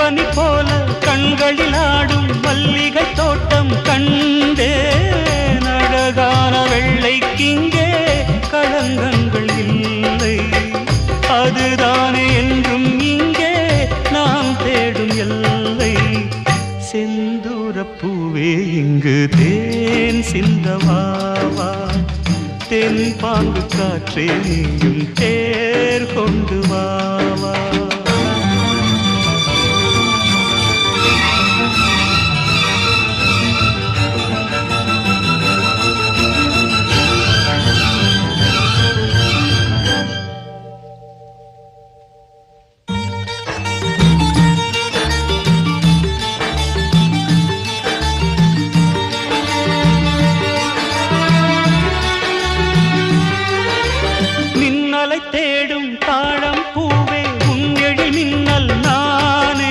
பனி போல கண்களில் ஆடும் மல்லிகை தோட்டம் கண்டே அழகான வெள்ளைக்கிங்கே களங்கங்கள் இல்லை அதுதானே என்றும் இங்கே நாம் தேடும் எல்லை செந்தூரப்பூவே இங்கு தேன் சிந்தவாவா தென் பாங்கு காற்றே நீயும்